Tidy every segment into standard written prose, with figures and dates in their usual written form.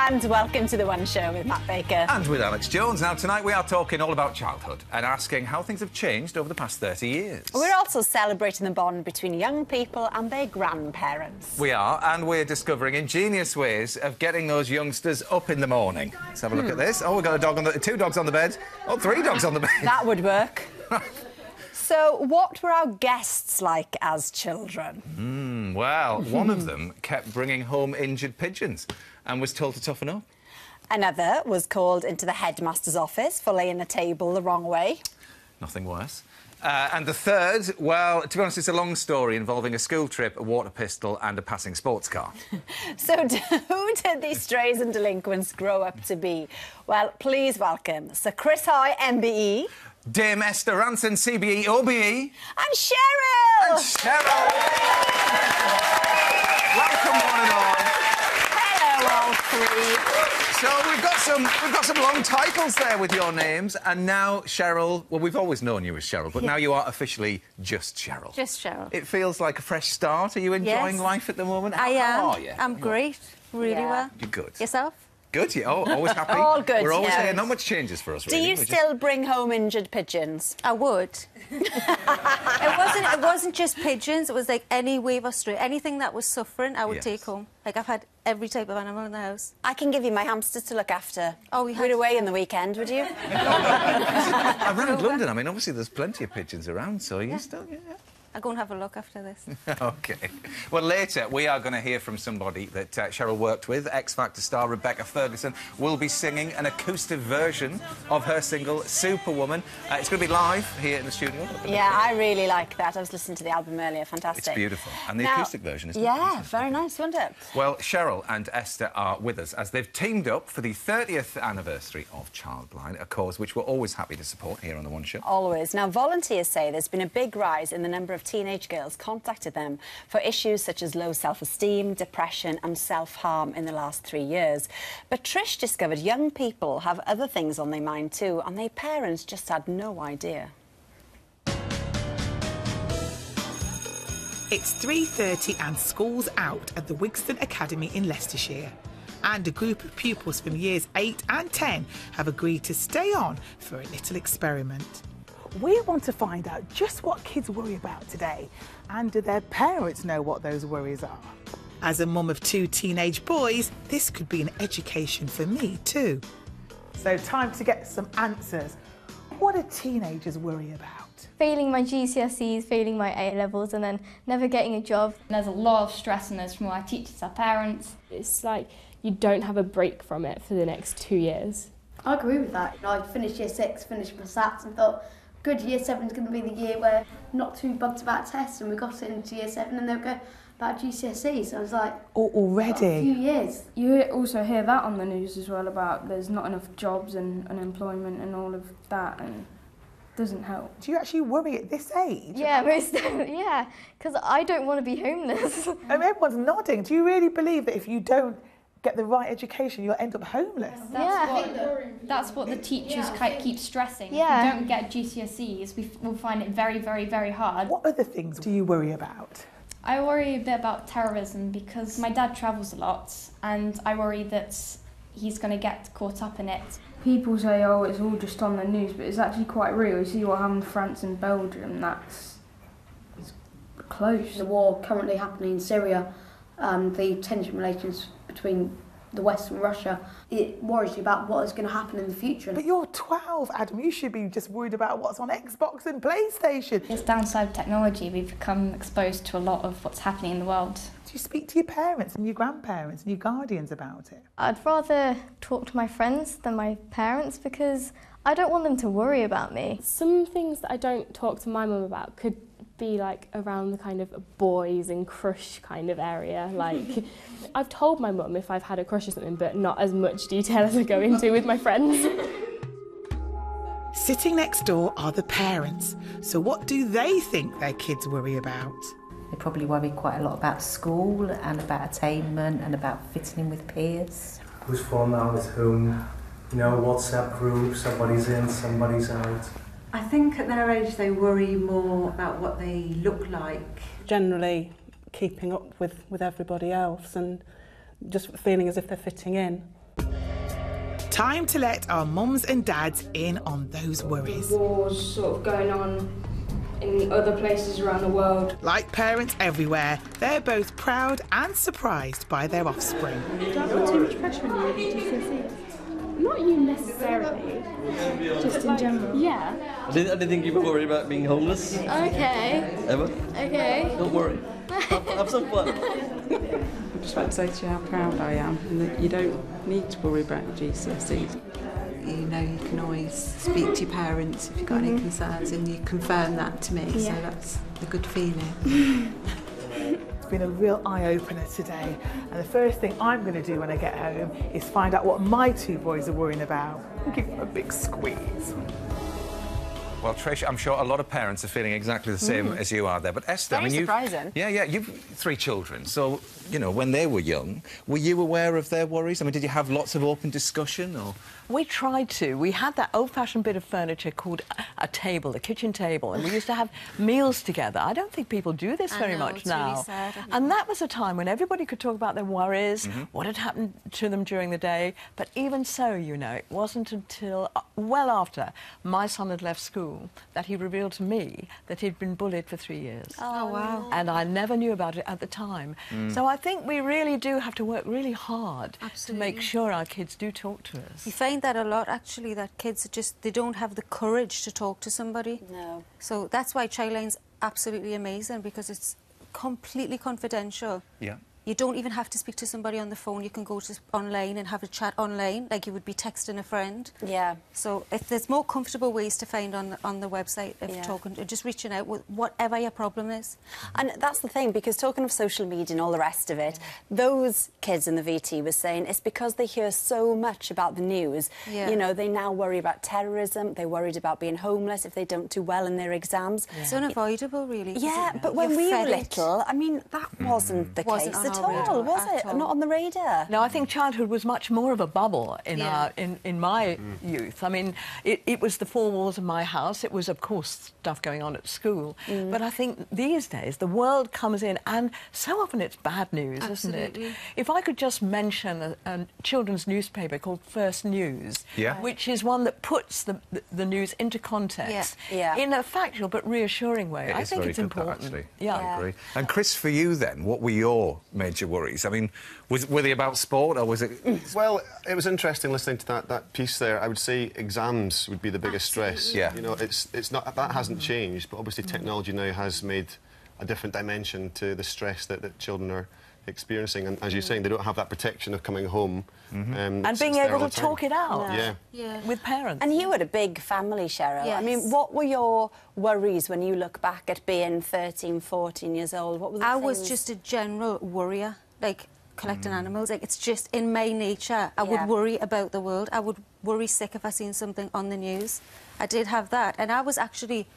And welcome to The One Show with Matt Baker. And with Alex Jones. Now, tonight we are talking all about childhood and asking how things have changed over the past 30 years. We're also celebrating the bond between young people and their grandparents. We are, and we're discovering ingenious ways of getting those youngsters up in the morning. Let's have a look at this. Oh, we've got a dog on the... 2 dogs on the bed. Oh, 3 dogs on the bed. That would work. So, what were our guests like as children? Well, one of them kept bringing home injured pigeons and was told to toughen up. Another was called into the headmaster's office for laying the table the wrong way. Nothing worse. And the third, well, to be honest, it's a long story involving a school trip, a water pistol and a passing sports car. So who did these strays and delinquents grow up to be? Well, please welcome Sir Chris Hoy, MBE. Dame Esther Ranson, CBE, OBE. And Cheryl! And Cheryl! Welcome, one and all. Hello, all three. So we've got some long titles there with your names, and now Cheryl. Well, we've always known you as Cheryl, but now you are officially just Cheryl. Just Cheryl. It feels like a fresh start. Are you enjoying life at the moment? I am. How are you? I'm great. Really well. You're good. Yourself? Good. Yeah. Oh, always happy. All good. We're always yes. here. Not much changes for us. Do really. you still bring home injured pigeons? I would. It wasn't just pigeons. It was like any wave or stray, anything that was suffering, I would take home. Like I've had every type of animal in the house. I can give you my hamsters to look after. Oh, we'd away in the weekend, would you? Around London, I mean, obviously there's plenty of pigeons around, so you still. Yeah. I'll go and have a look after this. OK. Well, later we are going to hear from somebody that Cheryl worked with. X Factor star Rebecca Ferguson will be singing an acoustic version of her single Superwoman. It's going to be live here in the studio. Yeah, I really like that. I was listening to the album earlier. Fantastic. It's beautiful. And the acoustic version is yeah, very nice, wasn't it? Well, Cheryl and Esther are with us as they've teamed up for the 30th anniversary of Childline, a cause which we're always happy to support here on The One Show. Always. Now, volunteers say there's been a big rise in the number of teenage girls contacted them for issues such as low self-esteem, depression and self-harm in the last 3 years. But Trish discovered young people have other things on their mind too, and their parents just had no idea. It's 3:30 and school's out at the Wigston Academy in Leicestershire. And a group of pupils from years 8 and 10 have agreed to stay on for a little experiment. We want to find out just what kids worry about today, and do their parents know what those worries are? As a mum of 2 teenage boys, this could be an education for me too. So time to get some answers. What do teenagers worry about? Failing my GCSEs, failing my A-levels and then never getting a job. There's a lot of stress in this from our teachers, our parents. It's like you don't have a break from it for the next 2 years. I agree with that. I finished year 6, finished my SATs and thought, good, year 7 is going to be the year where I'm not too bugged about tests, and we got it into year 7 and they'll go about GCSEs. So I was like, already? A few years. You also hear that on the news as well about there's not enough jobs and unemployment and all of that, and it doesn't help. Do you actually worry at this age? Yeah, most definitely, yeah, because I don't want to be homeless. Everyone's nodding. Do you really believe that if you don't get the right education, you'll end up homeless? That's what the teachers keep stressing. Yeah. If you don't get GCSEs, we'll find it very, very, very hard. What other things do you worry about? I worry a bit about terrorism because my dad travels a lot and I worry that he's going to get caught up in it. People say, oh, it's all just on the news, but it's actually quite real. You see what happened in France and Belgium, it's close. The war currently happening in Syria and the tension relations between the West and Russia, it worries you about what is going to happen in the future. But you're 12, Adam. You should be just worried about what's on Xbox and PlayStation. This downside of technology, we've become exposed to a lot of what's happening in the world. Do you speak to your parents and your grandparents and your guardians about it? I'd rather talk to my friends than my parents because I don't want them to worry about me. Some things that I don't talk to my mum about could be like around the kind of boys and crush kind of area. Like, I've told my mum if I've had a crush or something, but not as much detail as I go into with my friends. Sitting next door are the parents. So what do they think their kids worry about? They probably worry quite a lot about school and about attainment and about fitting in with peers. Who's falling out at home? You know, WhatsApp group, somebody's in, somebody's out. I think at their age they worry more about what they look like. Generally keeping up with everybody else and just feeling as if they're fitting in. Time to let our mums and dads in on those worries. Wars sort of going on in other places around the world. Like parents everywhere, they're both proud and surprised by their offspring. Do I put too much pressure on you with GCSEs? Not you necessarily, just in general. Yeah. I didn't think you were worried about being homeless. Okay. Ever? Okay. Don't worry. Have some fun. I just want to say to you how proud I am and that you don't need to worry about your GCSEs. You know, you can always speak to your parents if you've got any concerns, and you confirm that to me, so that's a good feeling. It's been a real eye-opener today, and the first thing I'm going to do when I get home is find out what my two boys are worrying about and give them a big squeeze. Well, Trish, I'm sure a lot of parents are feeling exactly the same as you are there. But Esther, Very surprising. You've 3 children. So, you know, when they were young, were you aware of their worries? I mean, did you have lots of open discussion, or...? We tried to. We had that old-fashioned bit of furniture called a table, a kitchen table, and we used to have meals together. I don't think people do this very much now. Really sad. And that was a time when everybody could talk about their worries, what had happened to them during the day. But even so, you know, it wasn't until well after my son had left school that he revealed to me that he'd been bullied for 3 years. Oh, wow. And I never knew about it at the time. So I think we really do have to work really hard to make sure our kids do talk to us. You find that a lot, actually, that kids are just, they don't have the courage to talk to somebody. No. So that's why Childline's absolutely amazing, because it's completely confidential. Yeah. You don't even have to speak to somebody on the phone. You can go to online and have a chat online, like you would be texting a friend. Yeah. So if there's more comfortable ways to find on the website if talking, just reaching out with whatever your problem is. And that's the thing, because talking of social media and all the rest of it, those kids in the VT were saying it's because they hear so much about the news. Yeah. You know, they now worry about terrorism, they're worried about being homeless if they don't do well in their exams. It's unavoidable, really. Yeah, but when we were little, I mean, that wasn't the case at all, was it? Not on the radar. No, I think childhood was much more of a bubble in in my youth. I mean, it was the 4 walls of my house. It was, of course, stuff going on at school. But I think these days the world comes in, and so often it's bad news, isn't it? If I could just mention a children's newspaper called First News, which is one that puts the news into context in a factual but reassuring way. I think it's important. Actually. I agree. And Chris, for you then, what were your major worries? I mean, were they about sport, or was it...? Well, it was interesting listening to that piece there. I would say exams would be the biggest stress. Yeah. You know, it's not, that hasn't changed, but obviously technology now has made a different dimension to the stress that children are experiencing, and as you're saying, they don't have that protection of coming home and being able to talk it out with parents. And you had a big family, Cheryl. Yes. I mean, what were your worries when you look back at being 13, 14 years old? What were the I things? was just a general worrier, like collecting animals. Like, it's just in my nature. I would worry about the world. I would worry sick if I seen something on the news. I did have that, and I was actually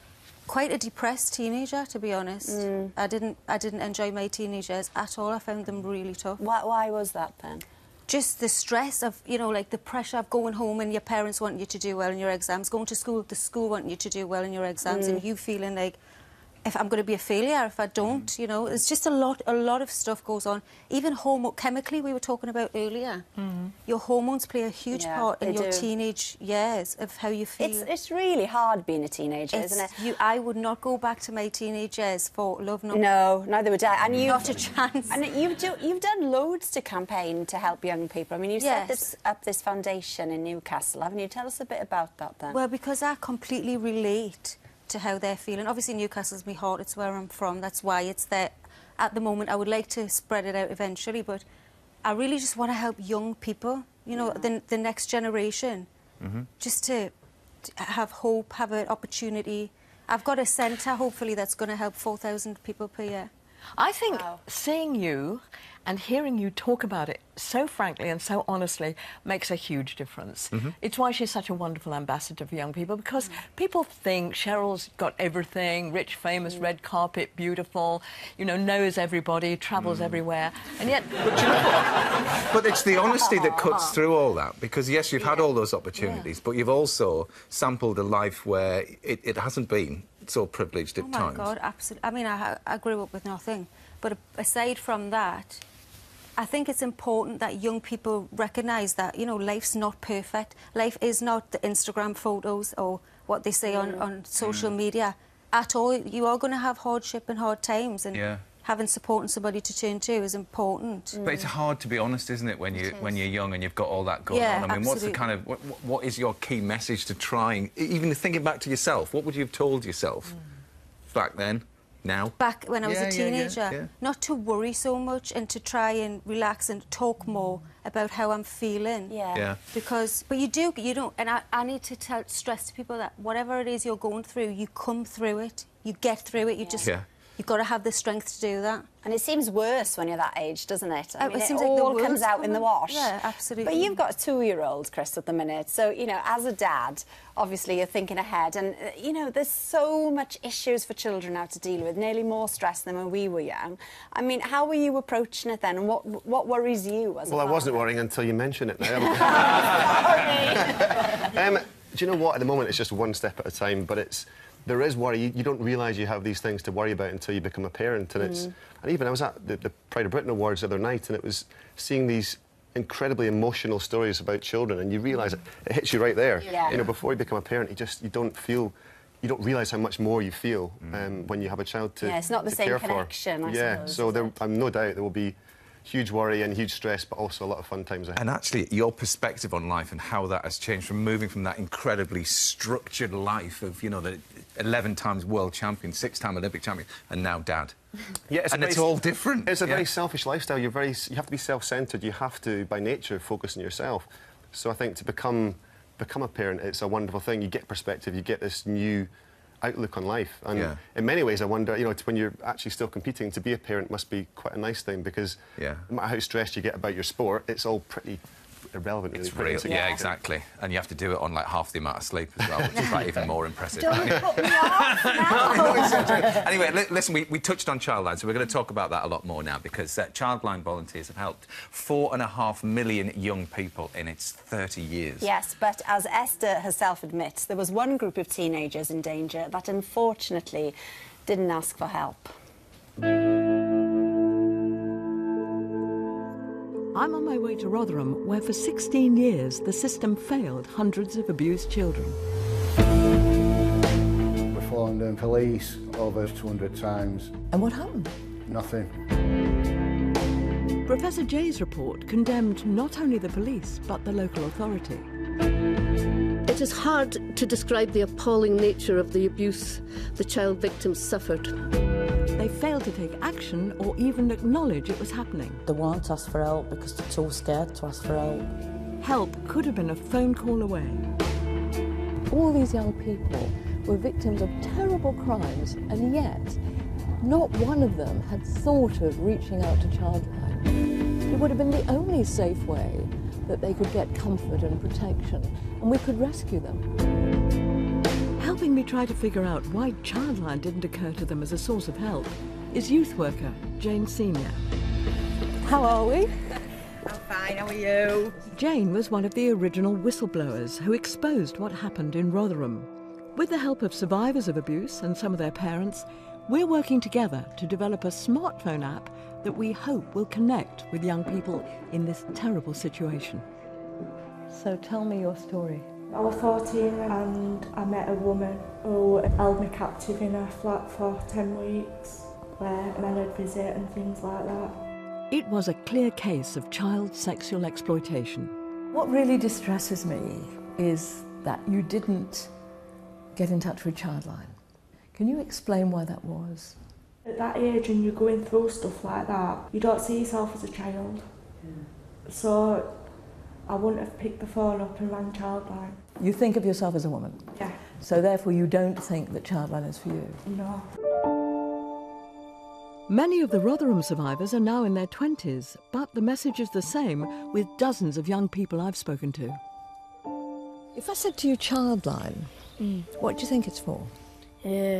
quite a depressed teenager, to be honest. I didn't enjoy my teenage years at all. I found them really tough. Why was that then? Just the stress of, you know, like the pressure of going home and your parents want you to do well in your exams, going to school, the school want you to do well in your exams, and you feeling like, if I'm going to be a failure if I don't, you know. It's just a lot of stuff goes on. Even chemically, we were talking about earlier. Your hormones play a huge part in your teenage years of how you feel. It's really hard being a teenager, isn't it? I would not go back to my teenage years for love. No, neither would I. And not a chance. And you've done loads to campaign to help young people. I mean, you set up this foundation in Newcastle, haven't you? Tell us a bit about that then. Well, because I completely relate to how they're feeling. Obviously, Newcastle's my heart. It's where I'm from. That's why it's there. At the moment, I would like to spread it out eventually, but I really just want to help young people, you know, the next generation, just to have hope, have an opportunity. I've got a centre, hopefully, that's going to help 4,000 people per year. I think seeing you and hearing you talk about it so frankly and so honestly makes a huge difference. It's why she's such a wonderful ambassador for young people, because people think Cheryl's got everything, rich, famous, red carpet, beautiful, you know, knows everybody, travels everywhere, and yet... But it's the honesty that cuts through all that, because, yes, you've had all those opportunities, but you've also sampled a life where it hasn't been so privileged at times. Oh, my God, absolutely. I mean, I grew up with nothing. But aside from that, I think it's important that young people recognise that, you know, life's not perfect. Life is not the Instagram photos or what they say on social media at all. You are going to have hardship and hard times, and having support and somebody to turn to is important. But it's hard to be honest, isn't it, when you're young and you've got all that going on? I mean, what's the kind of what is your key message to trying, even thinking back to yourself? What would you have told yourself back then? Now? Back when I was a teenager, not to worry so much and to try and relax and talk more about how I'm feeling. Because, but you don't, and I need to stress to people that whatever it is you're going through, you come through it, you get through it, you just, you've got to have the strength to do that. And it seems worse when you're that age, doesn't it? I mean, it seems all like the worst comes out in the wash. Yeah, absolutely. But you've got a 2-year-old, Chris, at the minute. So, you know, as a dad, obviously you're thinking ahead. And, you know, there's so much issues for children now to deal with, nearly more stress than when we were young. I mean, how were you approaching it then? And what worries you as a father? I wasn't worrying until you mention it now. Do you know what? At the moment, it's just one step at a time, but there is worry. You don't realise you have these things to worry about until you become a parent. And and even I was at the Pride of Britain Awards the other night, and it was seeing these incredibly emotional stories about children, and you realise it hits you right there. You know, before you become a parent, you don't realise how much more you feel when you have a child to care for. It's not the same connection, I suppose. So I'm no doubt there will be huge worry and huge stress, but also a lot of fun times ahead. And actually, your perspective on life and how that has changed from moving from that incredibly structured life of, you know, the 11 times world champion, 6-time Olympic champion, and now dad. Yeah, it's all different. It's a very selfish lifestyle. You have to be self-centred. You have to, by nature, focus on yourself. So I think to become a parent, it's a wonderful thing. You get perspective. You get this new outlook on life. And in many ways, I wonder, you know, when you're actually still competing, to be a parent must be quite a nice thing, because no matter how stressed you get about your sport, it's all pretty irrelevant. It's real, exactly. And you have to do it on like half the amount of sleep as well, which is like even more impressive. Don't put me off now. Anyway, listen, we touched on Childline, so we're going to talk about that a lot more now, because Childline volunteers have helped 4.5 million young people in its 30 years. Yes, but as Esther herself admits, there was one group of teenagers in danger that unfortunately didn't ask for help. I'm on my way to Rotherham, where for 16 years the system failed hundreds of abused children. We phoned the police over 200 times. And what happened? Nothing. Professor Jay's report condemned not only the police, but the local authority. It is hard to describe the appalling nature of the abuse the child victims suffered. They failed to take action or even acknowledge it was happening. They won't ask for help because they're too scared to ask for help. Help could have been a phone call away. All these young people were victims of terrible crimes, and yet not one of them had thought of reaching out to Childline. It would have been the only safe way that they could get comfort and protection, and we could rescue them. Helping me try to figure out why Childline didn't occur to them as a source of help is youth worker Jane Senior. How are we? I'm fine, how are you? Jane was one of the original whistleblowers who exposed what happened in Rotherham. With the help of survivors of abuse and some of their parents, we're working together to develop a smartphone app that we hope will connect with young people in this terrible situation. So tell me your story. I was 14 and I met a woman who held me captive in her flat for 10 weeks, where men would visit and things like that. It was a clear case of child sexual exploitation. What really distresses me is that you didn't get in touch with Childline. Can you explain why that was? At that age, and you're going through stuff like that, you don't see yourself as a child. So I wouldn't have picked the phone up and rang Childline. You think of yourself as a woman? Yeah. So therefore you don't think that Childline is for you? No. Many of the Rotherham survivors are now in their 20s, but the message is the same with dozens of young people I've spoken to. If I said to you Childline, what do you think it's for?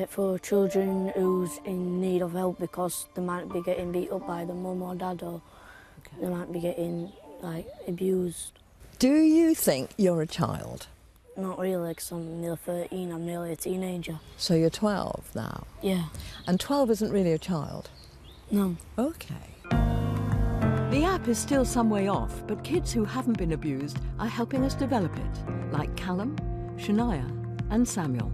For children who's in need of help because they might be getting beat up by the mum or dad, or they might be getting abused. Do you think you're a child? Not really, because I'm nearly 13, I'm nearly a teenager. So you're 12 now? Yeah. And 12 isn't really a child? No. OK. The app is still some way off, but kids who haven't been abused are helping us develop it, like Callum, Shania and Samuel.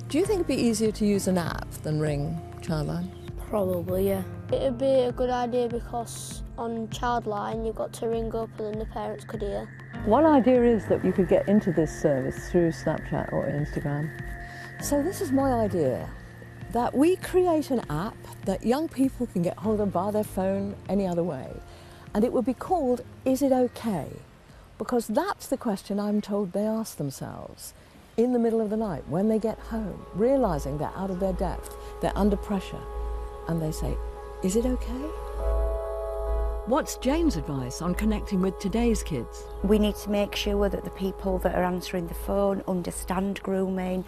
Do you think it'd be easier to use an app than ring Childline? Probably, yeah. It'd be a good idea because on Childline you've got to ring up and then the parents could hear. One idea is that you could get into this service through Snapchat or Instagram. So this is my idea, that we create an app that young people can get hold of via their phone any other way. And it would be called Is It OK? Because that's the question I'm told they ask themselves in the middle of the night when they get home, realising they're out of their depth, they're under pressure, and they say, is it OK? What's Jane's advice on connecting with today's kids? We need to make sure that the people that are answering the phone understand grooming,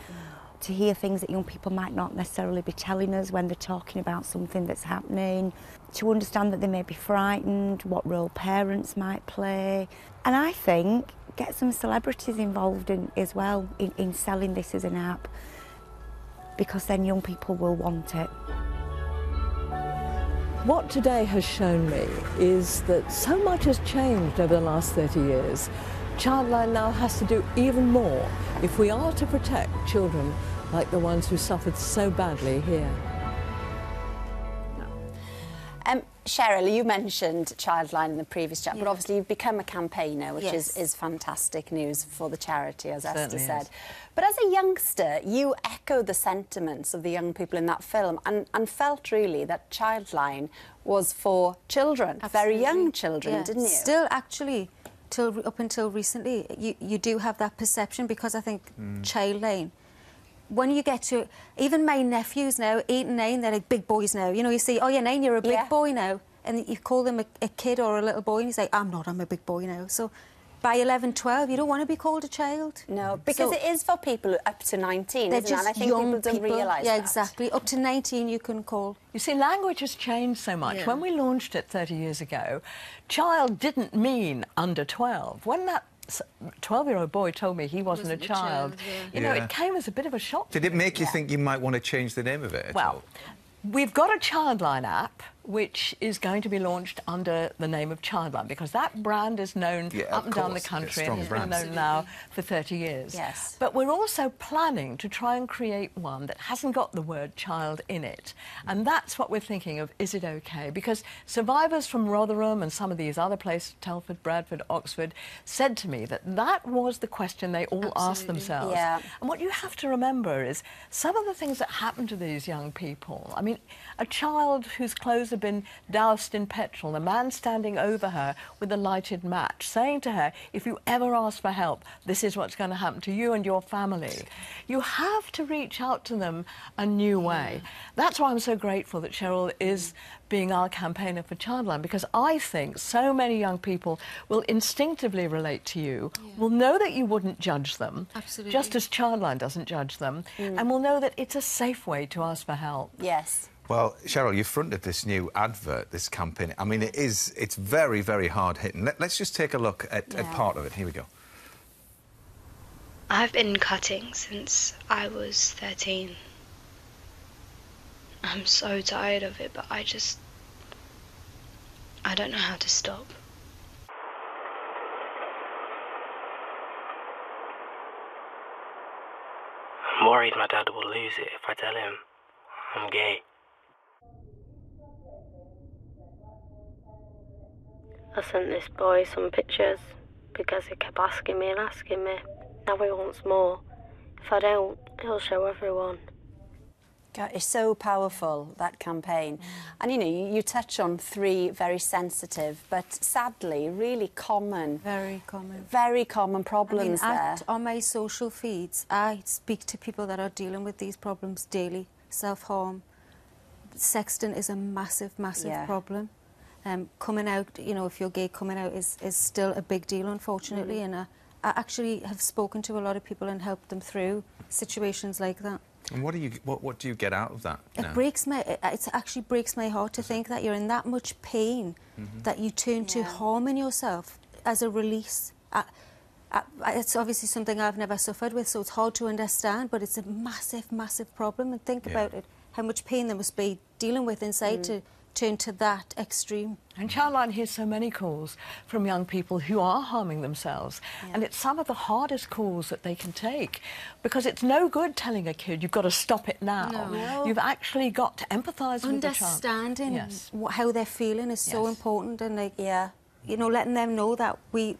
to hear things that young people might not necessarily be telling us when they're talking about something that's happening, to understand that they may be frightened, what role parents might play. And I think get some celebrities involved as well in selling this as an app, because then young people will want it. What today has shown me is that so much has changed over the last 30 years. Childline now has to do even more if we are to protect children like the ones who suffered so badly here. Cheryl, you mentioned Childline in the previous chat, but obviously you've become a campaigner, which is fantastic news for the charity, as Esther said. But as a youngster, you echoed the sentiments of the young people in that film and felt really that Childline was for children, very young children, didn't you? Still, actually, up until recently, you do have that perception, because I think Childline, when you get to, even my nephews now, 8 and 9, they're like big boys now. You know, you say, oh, you're 9, you're a big boy now. And you call them a kid or a little boy, and you say, I'm not, I'm a big boy now. So by 11, 12, you don't want to be called a child. No, because it is for people up to 19, they're isn't just it? And I think young people don't realise Yeah, that. exactly. Up to 19 you can call. You see, language has changed so much. Yeah. When we launched it 30 years ago, child didn't mean under 12. When that 12-year-old boy told me he wasn't a child, you know, it came as a bit of a shock. Did it make you think you might want to change the name of it at all? We've got a Childline app which is going to be launched under the name of Childline, because that brand is known up and down the country and has been known now for 30 years. Yes. But we're also planning to try and create one that hasn't got the word child in it. And that's what we're thinking of, Is It OK? Because survivors from Rotherham and some of these other places, Telford, Bradford, Oxford, said to me that that was the question they all asked themselves. Yeah. And what you have to remember is some of the things that happen to these young people. I mean, a child whose clothes have been doused in petrol, a man standing over her with a lighted match, saying to her, if you ever ask for help, this is what's going to happen to you and your family. You have to reach out to them a new way. That's why I'm so grateful that Cheryl is being our campaigner for Childline, because I think so many young people will instinctively relate to you, will know that you wouldn't judge them, just as Childline doesn't judge them, and will know that it's a safe way to ask for help. Yes. Well, Cheryl, you fronted this new advert, this campaign. I mean, it's very, very hard-hitting. Let's just take a look at part of it. Here we go. I've been cutting since I was 13. I'm so tired of it, but I don't know how to stop. I'm worried my dad will lose it if I tell him I'm gay. I sent this boy some pictures because he kept asking me and asking me. Now he wants more. If I don't, he'll show everyone. God, it's so powerful, that campaign. And, you know, you touch on 3 very sensitive, but sadly, really common... Very common. Very common problems there. On my social feeds, I speak to people that are dealing with these problems daily. Self-harm. Sexting is a massive, massive problem. Coming out, you know, if you're gay, coming out is still a big deal, unfortunately. And I actually have spoken to a lot of people and helped them through situations like that. And what do you get out of that? It actually breaks my heart to think that you're in that much pain that you turn to harming yourself as a release. It's obviously something I've never suffered with, so it's hard to understand, but it's a massive, massive problem. And think about it, how much pain there must be dealing with inside turn to that extreme. And Childline hears so many calls from young people who are harming themselves. And it's some of the hardest calls that they can take, because it's no good telling a kid, you've got to stop it now. No. You've actually got to empathise with the child. Understanding how they're feeling is so important, and like, you know, letting them know that we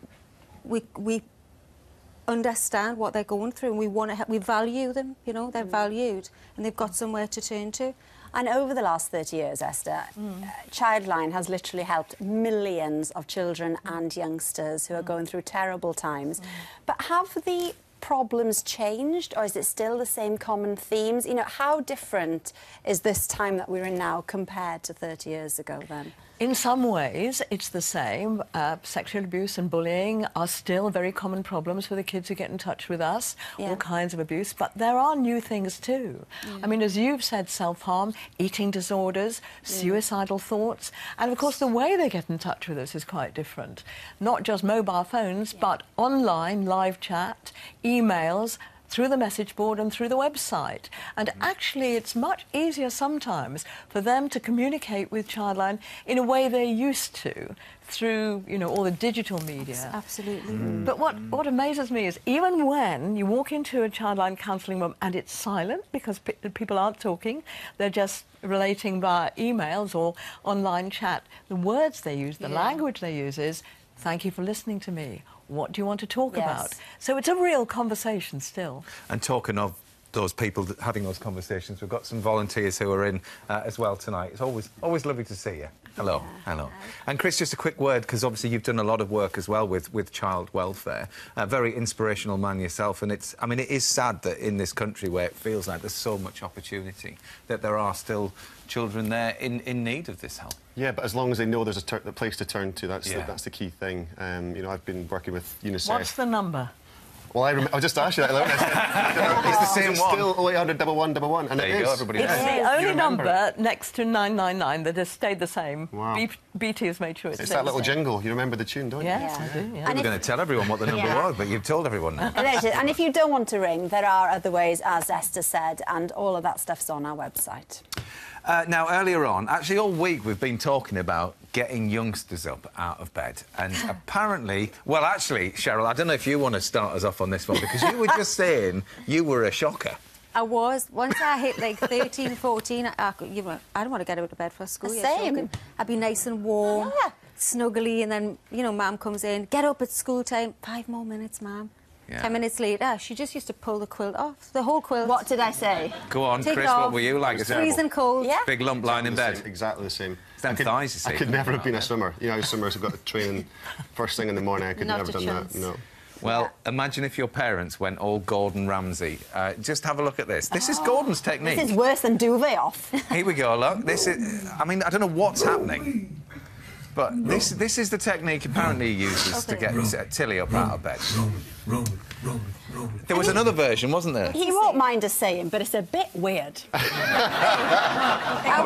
understand what they're going through, and we want to help, we value them, you know, they're valued, and they've got somewhere to turn to. And over the last 30 years, Esther, Childline has literally helped millions of children and youngsters who are going through terrible times. But have the problems changed, or is it still the same common themes? You know, how different is this time that we're in now compared to 30 years ago then? In some ways, it's the same. Sexual abuse and bullying are still very common problems for the kids who get in touch with us, all kinds of abuse, but there are new things too. I mean, as you've said, self-harm, eating disorders, suicidal thoughts, and of course the way they get in touch with us is quite different. Not just mobile phones, but online, live chat, emails, through the message board and through the website. And actually, it's much easier sometimes for them to communicate with Childline in a way they used to, through, you know, all the digital media. Absolutely. But what amazes me is, even when you walk into a Childline counselling room and it's silent, because people aren't talking, they're just relating via emails or online chat, the words they use, the language they use is, "Thank you for listening to me. What do you want to talk about?" So it's a real conversation still. And talking of those people having those conversations, we've got some volunteers who are in as well tonight. It's always lovely to see you. Hello, hello. And Chris, just a quick word, because obviously you've done a lot of work as well with child welfare. A very inspirational man yourself, and it's, I mean, it is sad that in this country where it feels like there's so much opportunity, that there are still children there in need of this help. Yeah, but as long as they know there's a place to turn to, that's the key thing. You know, I've been working with UNICEF. What's the number? Well, I'll just ask you that. It's the same one. Still 0800 111, and there you go, everybody. It's the only number next to 999 that has stayed the same. Wow. BT has made sure it's that little jingle. You remember the tune, don't you? Yes, I do. We were going to tell everyone what the number was, but you've told everyone now. And if you don't want to ring, there are other ways, as Esther said, and all of that stuff's on our website. Now, earlier on, actually all week we've been talking about getting youngsters up out of bed. And apparently... Well, actually, Cheryl, I don't know if you want to start us off on this one, because you were just saying you were a shocker. I was. Once I hit, like, 13, 14, I don't want to get out of bed for school. Same. I'd be nice and warm, snuggly, and then, you know, Mum comes in, get up at school time. 5 more minutes, Mum. 10 minutes later, she just used to pull the quilt off, the whole quilt. What did I say? Go on, Take Chris, off. what were you like? Freezing cold. Yeah. Big lump lying in bed. Exactly the same. Them thighs, you see. I could never have been a swimmer. You know, swimmers have got to train first thing in the morning. I could never have done that. No. Well, imagine if your parents went all Gordon Ramsay. Just have a look at this. This is Gordon's technique. This is worse than duvet off. Here we go, look. This is... I mean, I don't know what's happening, but this is the technique apparently he uses to get Tilly up out of bed. There was another version, wasn't there? He won't mind us saying, but it's a bit weird. Oh,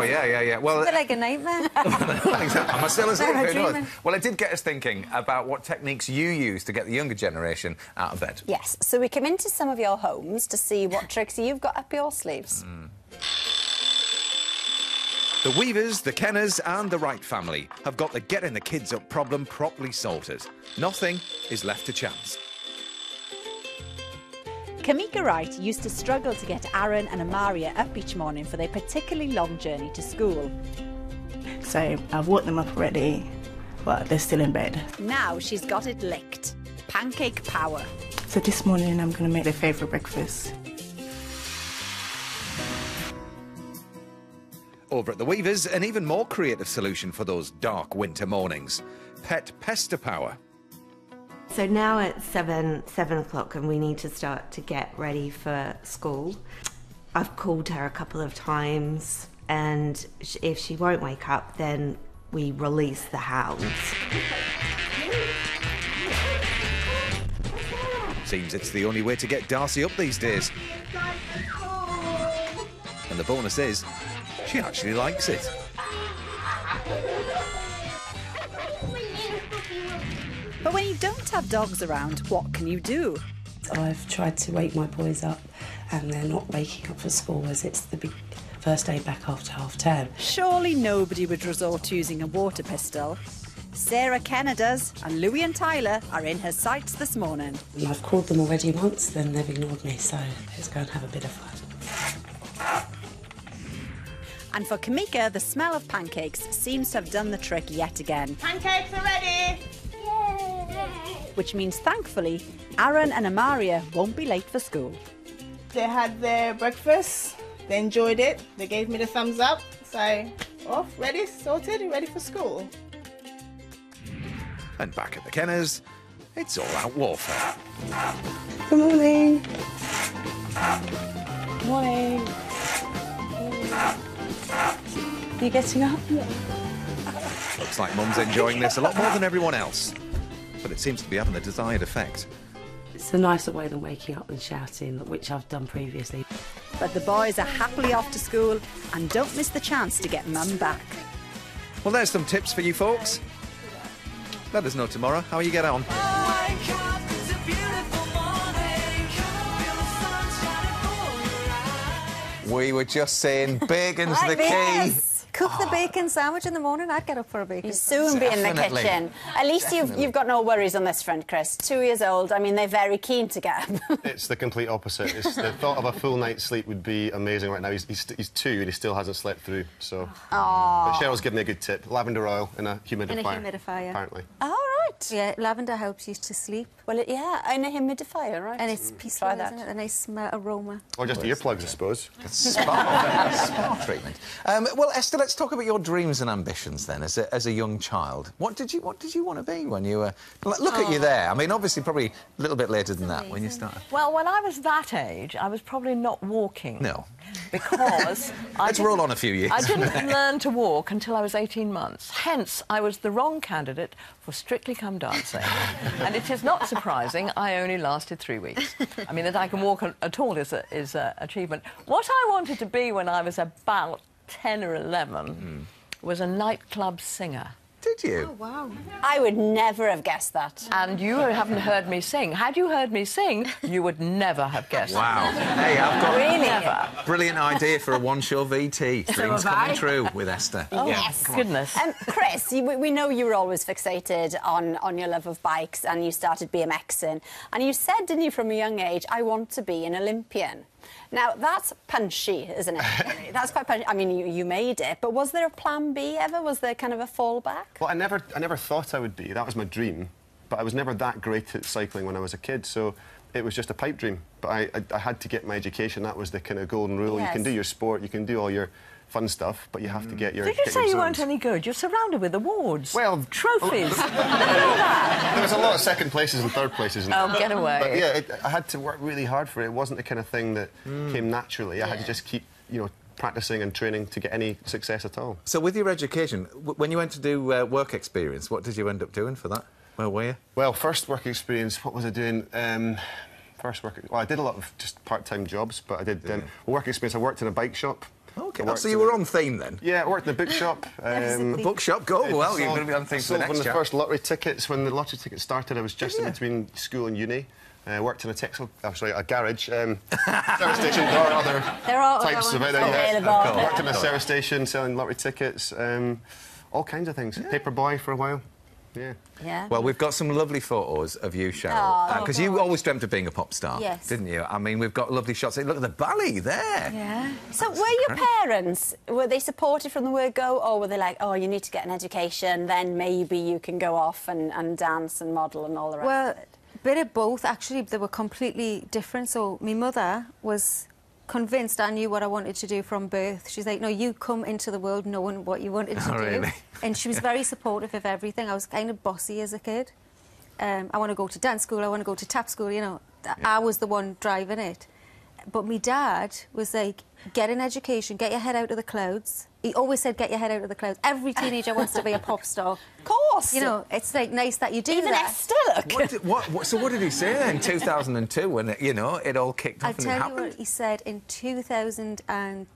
yeah. Well, it's a bit like a nightmare. Am I still asleep? Who knows? Well, it did get us thinking about what techniques you use to get the younger generation out of bed. Yes, so we come into some of your homes to see what tricks you've got up your sleeves. The Weavers, the Kenners and the Wright family have got the getting the kids up problem properly sorted. Nothing is left to chance. Kamika Wright used to struggle to get Aaron and Amaria up each morning for their particularly long journey to school. So I've woke them up already, but they're still in bed. Now she's got it licked. Pancake power. So this morning I'm going to make their favourite breakfast. Over at the Weavers, an even more creative solution for those dark winter mornings. Pet pester power. So now it's 7 o'clock and we need to start to get ready for school. I've called her a couple of times, and if she won't wake up, then we release the hounds. Seems it's the only way to get Darcy up these days. And the bonus is, she actually likes it. But when you don't have dogs around, what can you do? I've tried to wake my boys up and they're not waking up for school, as it's the First day back after half-term. Surely nobody would resort to using a water pistol. Sarah Kenner does, and Louis and Tyler are in her sights this morning. And I've called them already once, then they've ignored me, so let's go and have a bit of fun. And for Kamika, the smell of pancakes seems to have done the trick yet again. Pancakes are ready! Which means, thankfully, Aaron and Amaria won't be late for school. They had their breakfast, they enjoyed it, they gave me the thumbs up, so off, ready, sorted, ready for school. And back at the Kenners, it's all out warfare. Good morning. Morning. You getting up? Yeah. Looks like Mum's enjoying this a lot more than everyone else. But it seems to be having the desired effect. It's a nicer way than waking up and shouting, which I've done previously. But the boys are happily off to school and don't miss the chance to get Mum back. Well, there's some tips for you folks. Let us know tomorrow how you get on. We were just saying bacon's the key. Cook the bacon sandwich in the morning. I'd get up for a bacon. You'll soon be in the kitchen. At least you've got no worries on this front, Chris. 2 years old. I mean, they're very keen to get up. It's the complete opposite. The thought of a full night's sleep would be amazing right now. He's 2 and he still hasn't slept through. So, but Cheryl's given me a good tip: lavender oil in a humidifier. In a humidifier. Apparently. All right. Yeah, lavender helps you to sleep. Well, yeah, in a humidifier, right? And it's peaceful, Try that. isn't it? A nice aroma. Or just earplugs, I suppose. Spa treatment. Well, Esther, let's talk about your dreams and ambitions then. As a young child, what did you want to be when you were? Look at you there. I mean, obviously, probably a little bit later than that when you started. Well, when I was that age, I was probably not walking. No. Because let's roll on a few years. I didn't learn to walk until I was 18 months. Hence, I was the wrong candidate for Strictly Come Dancing. And it is not surprising I only lasted 3 weeks. I mean, that I can walk at all is an achievement. What I wanted to be when I was about 10 or 11 was a nightclub singer. Did you? Oh, wow. I would never have guessed that. And you haven't heard me sing. Had you heard me sing, you would never have guessed Wow. it. Hey, I've got Never. brilliant idea for a one-show VT. Dreams coming true with Esther. Oh, yes. Goodness. Chris, we know you were always fixated on your love of bikes and you started BMXing. And you said, didn't you, from a young age, I want to be an Olympian. Now, that's punchy, isn't it? That's quite punchy. I mean, you made it, but was there a plan B ever? Was there kind of a fallback? Well, I never thought I would be. That was my dream. But I was never that great at cycling when I was a kid, so it was just a pipe dream. But I had to get my education. That was the kind of golden rule. Yes. You can do your sport, you can do all your fun stuff, but you have to get your... Did you get say your you zones. weren't any good? You're surrounded with awards. Well... Trophies. There was a lot of second places and third places. Oh, get away. But yeah, I had to work really hard for it. It wasn't the kind of thing that came naturally. I had to just keep, practicing and training to get any success at all. So with your education, when you went to do work experience, what did you end up doing for that? Where were you? Well, first work experience, what was I doing? Well, I did a lot of just part-time jobs, but I did work experience. I worked in a bike shop. OK, so you were on theme then? Yeah, I worked in a bookshop. Bookshop, go. Well, you're going to be on theme for the next one of the chat. first lottery tickets. When the lottery tickets started, I was just in between school and uni. I worked in a garage, service station. There are other types of it. I worked in a service station selling lottery tickets, all kinds of things. Paper boy for a while. Yeah. Well, we've got some lovely photos of you, Cheryl. Because you always dreamt of being a pop star, didn't you? I mean, we've got lovely shots. Look at the ballet there. Yeah. So were your parents, were they supportive from the word go, or were they like, oh, you need to get an education, then maybe you can go off and dance and model and all the rest of it? A bit of both, actually. They were completely different. So my mother was convinced I knew what I wanted to do from birth. She's like, no, you come into the world knowing what you wanted to do. Really? And she was very supportive of everything. I was kind of bossy as a kid. I want to go to dance school, I want to go to tap school, I was the one driving it. But my dad was like, get an education, get your head out of the clouds. He always said, get your head out of the clouds. Every teenager wants to be a pop star. Of course. It's like nice that you do Even that. Esther, look. So what did he say then, 2002, when, it all kicked off I'll and it tell you happened? what he said in 2000 and...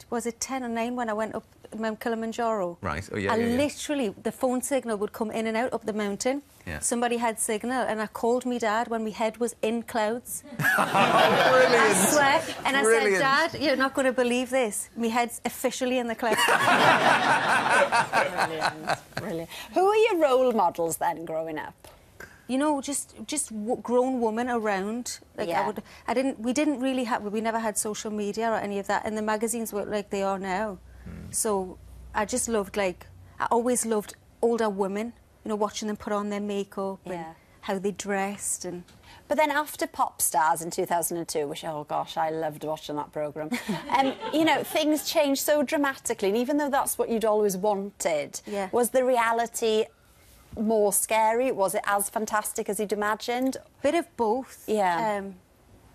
was it 10 or 9 when I went up Mount Kilimanjaro. Right. Oh, yeah, Literally, the phone signal would come in and out up the mountain. Yeah. Somebody had signal, and I called me dad when my head was in clouds. Brilliant. I swear. And I Brilliant. said, Dad, you're not going to believe this. My head's officially in the clouds. Brilliant. Brilliant. Who are your role models then, growing up? You know, just grown women around. Like Yeah. we didn't really have, we never had social media or any of that, and the magazines were like they are now. So I just loved, like, I always loved older women, you know, watching them put on their makeup and how they dressed. And But then after Pop Stars in 2002, which, oh gosh, I loved watching that programme, you know, things changed so dramatically, and even though that's what you'd always wanted, was the reality more scary? Was it as fantastic as you'd imagined? Bit of both. Yeah.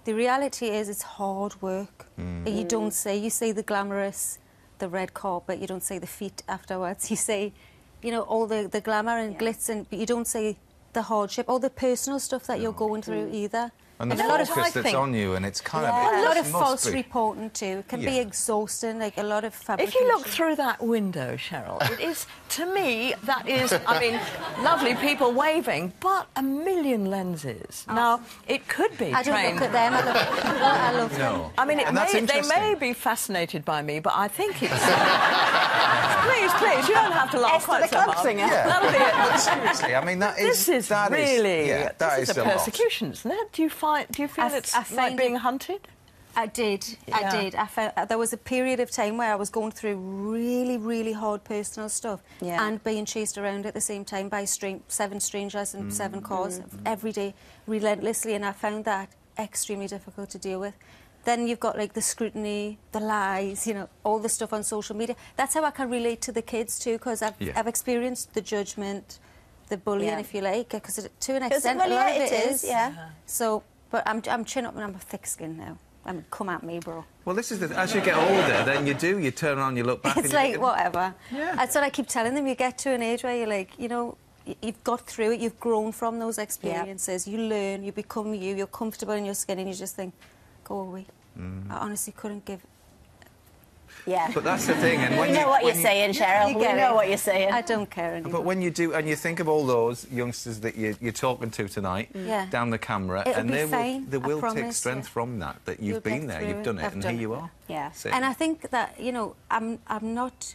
The reality is it's hard work. You don't say, you see the glamorous, the red carpet, you don't see the feet afterwards. You say, you know, all the glamour and glitz, but you don't say the hardship or the personal stuff that you're going through either. And the focus that's on you, and it's kind of... A lot of false reporting too. It can be exhausting, like a lot of fabrication. If you look through that window, Cheryl, it is, to me, that is, I mean, lovely people waving, but a million lenses. Now, it could be I don't trained... look at them, I love them. I mean, they may be fascinated by me, but I think it's... please, you don't have to laugh quite so hard. That'll be it. But seriously, I mean, that is... This is really... that is a persecution, isn't it? Do you feel it's like being hunted? I did. I felt there was a period of time where I was going through really, really hard personal stuff and being chased around at the same time by 7 strangers and 7 cars every day, relentlessly, and I found that extremely difficult to deal with. Then you've got, like, the scrutiny, the lies, you know, all the stuff on social media. That's how I can relate to the kids too, because I've experienced the judgment, the bullying, if you like, because to an extent, a lot of it is. So, but I'm chin up and I'm thick-skinned now. I mean, come at me, bro. Well, this is as you get older, then you turn around, you look back. It's like, whatever. That's what I keep telling them. You get to an age where you're like, you know, you've got through it, you've grown from those experiences, you learn, you become you, you're comfortable in your skin, and you just think, go away. I honestly couldn't give... Yeah. But that's the thing. And when we know what you're saying, Cheryl. We know what you're saying. I don't care anymore. But when you do, and you think of all those youngsters that you're talking to tonight, down the camera, and they will take strength from that you've been there, you've done it, and here you are. Yeah. And I think that, you know, I'm not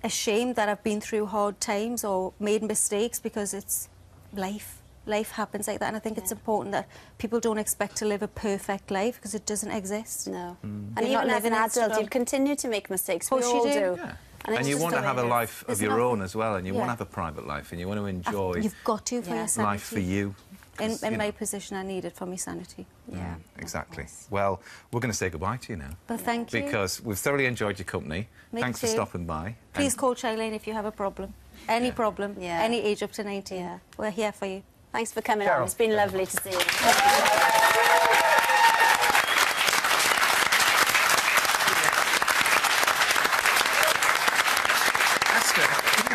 ashamed that I've been through hard times or made mistakes, because it's life. Life happens like that, and I think it's important that people don't expect to live a perfect life, because it doesn't exist. No. And even as an adult, you continue to make mistakes. We all do. Yeah. And you want to have a life of your own as well, and you want to have a private life, and you want to enjoy... You've got to for your sanity. Life for you. In my position, I need it for my sanity. Yeah, exactly. Well, we're going to say goodbye to you now. But thank you. Because we've thoroughly enjoyed your company. Thanks for stopping by. Please call Charlene if you have a problem. Any problem, any age up to 19. We're here for you. Thanks for coming on. It's been lovely to see you.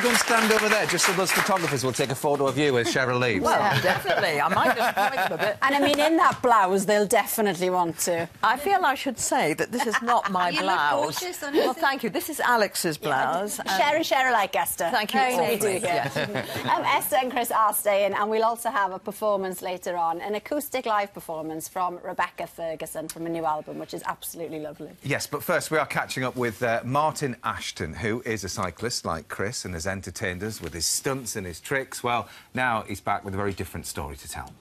Go and stand over there, just so those photographers will take a photo of you as Cheryl leaves. Well, definitely. I might just point them a bit. And I mean, in that blouse, they'll definitely want to. I feel I should say that this is not my blouse. Well, thank you. This is Alex's blouse. Cheryl like Esther. Thank you. We do here. Esther and Chris are staying, and we'll also have a performance later on, an acoustic live performance from Rebecca Ferguson from a new album, which is absolutely lovely. Yes, but first we are catching up with Martin Ashton, who is a cyclist like Chris and has entertained us with his stunts and his tricks. Well, now he's back with a very different story to tell.